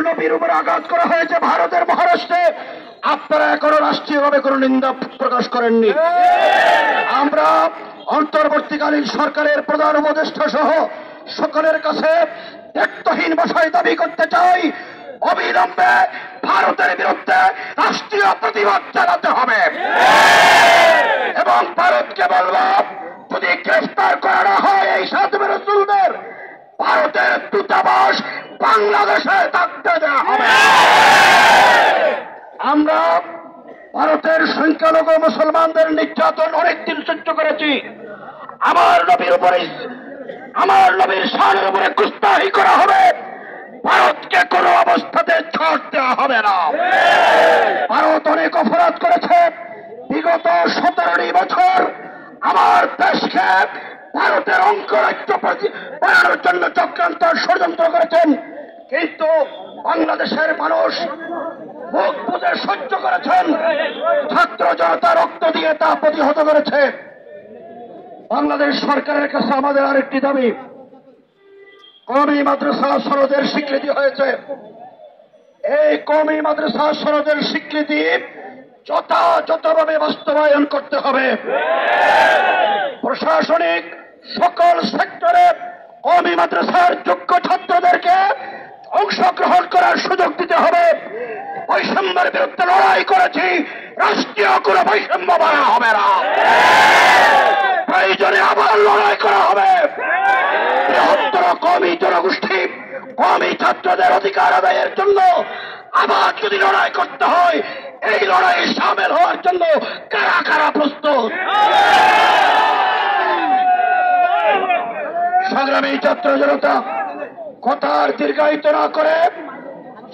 নবীর উপর আঘাত করা হয়েছে ভারতের মহারাষ্ট্রে, আপনারা এখনো রাষ্ট্রীয়ভাবে কোনো নিন্দা প্রকাশ করেননি। আমরা অন্তর্বর্তীকালীন সরকারের প্রধান উপদেষ্টা সহ সকলের কাছে দায়িত্বহীন ভাষায় দাবি করতে চাই, অবিলম্বে ভারতের বিরুদ্ধে রাষ্ট্রীয় প্রতিবাদ চালাতে হবে এবং ভারতকে বলব, যদি গ্রেফতার করা হয় এই সাধু রাসূলদের, ভারতের দূতাবাস বাংলাদেশে থাকতে দেওয়া হবে। আমরা ভারতের সংখ্যালঘু মুসলমানদের নির্যাতন অনেকদিন সহ্য করেছি। আমার নবীর শানের উপরে গুস্তাখি করা হবে, ভারতকে কোনো অবস্থাতে ছাড় দেওয়া হবে না। ভারত অনেক অপরাধ করেছে। বিগত 17 বছর আমার দেশকে ভারতের অঙ্গরাজ্য বানানোর জন্য চক্রান্ত ষড়যন্ত্র করেছেন, কিন্তু বাংলাদেশের মানুষ মুখ বুঝে সহ্য করেছেন। ছাত্র জনতা রক্ত দিয়ে তা প্রতিহত করেছে। বাংলাদেশ সরকারের কাছে আমাদের আরেকটি দাবি, কওমি মাদ্রাসা সনদের স্বীকৃতি হয়েছে। এই কওমি মাদ্রাসা সনদের স্বীকৃতি যথাযথভাবে বাস্তবায়ন করতে হবে। প্রশাসনিক সকল সেক্টরে কওমি মাদ্রাসার যোগ্য ছাত্রদেরকে অংশগ্রহণ করার সুযোগ দিতে হবে। বৈষম্যের বিরুদ্ধে লড়াই করেছি, রাষ্ট্রীয় কোনো বৈষম্য মানা হবে না। প্রয়োজনে আবার লড়াই করা হবে। বৃহত্তর কওমি জনগোষ্ঠী, কওমি ছাত্রদের অধিকার আদায়ের জন্য আবার যদি লড়াই করতে হয়, এই লড়াইয়ে সামিল হওয়ার জন্য কারা কারা প্রস্তুত? সংগ্রামী ছাত্র জনতা, কথার দীর্ঘায়িত না করে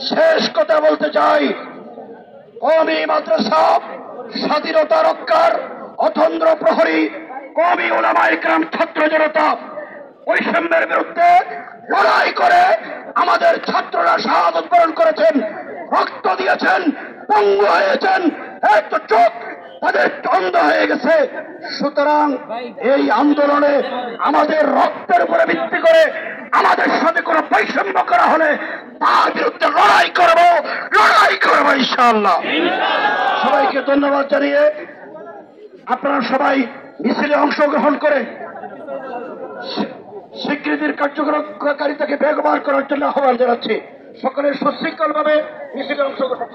শেষ কথা বলতে চাই। কওমি মাদ্রাসা স্বাধীনতা রক্ষার অতন্দ্র প্রহরী, কওমি উলামায়ে কেরাম, ছাত্র জনতা বৈষম্যের বিরুদ্ধে লড়াই করে আমাদের ছাত্ররা শাহাদাত বরণ করেছেন, রক্ত দিয়েছেন, পঙ্গু হয়েছেন, একটু চোখ তাদের অন্ধ হয়ে গেছে। সুতরাং এই আন্দোলনে আমাদের রক্তের উপরে ভিত্তি করে আমাদের সাথে কোনো বৈষম্য করা হলে তার বিরুদ্ধে লড়াই করবো ইনশাআল্লাহ। সবাইকে ধন্যবাদ জানিয়ে আপনারা সবাই মিছিলে অংশগ্রহণ করে স্বীকৃতির কার্যকারিতাকে বেগবান করার জন্য আহ্বান জানাচ্ছি। সকলের সুশৃঙ্খলভাবে মিছিলে অংশগ্রহণ